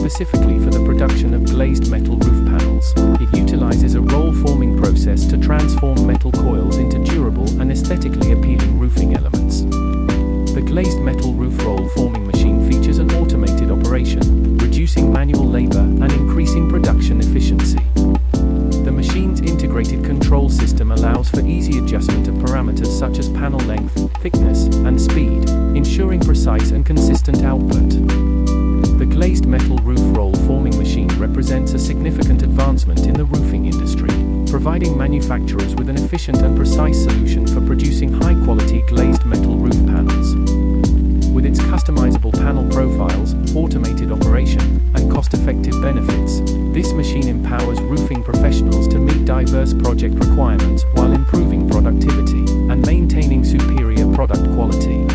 specifically for the production of glazed metal roof panels. It utilizes a roll-forming process to transform metal coils into durable and aesthetically appealing roofing elements. The glazed metal roof roll-forming machine features an automated operation, reducing manual labor and increasing production efficiency. The machine's integrated control system allows for easy adjustment of parameters such as panel length, thickness, and speed, ensuring precise and consistent output. The glazed metal roof roll forming machine represents a significant advancement in the roofing industry, providing manufacturers with an efficient and precise solution for producing high-quality glazed metal roof panels. With its customizable panel profiles, automated operation, and cost-effective benefits, this machine empowers roofing professionals to meet diverse project requirements while improving productivity and maintaining superior product quality.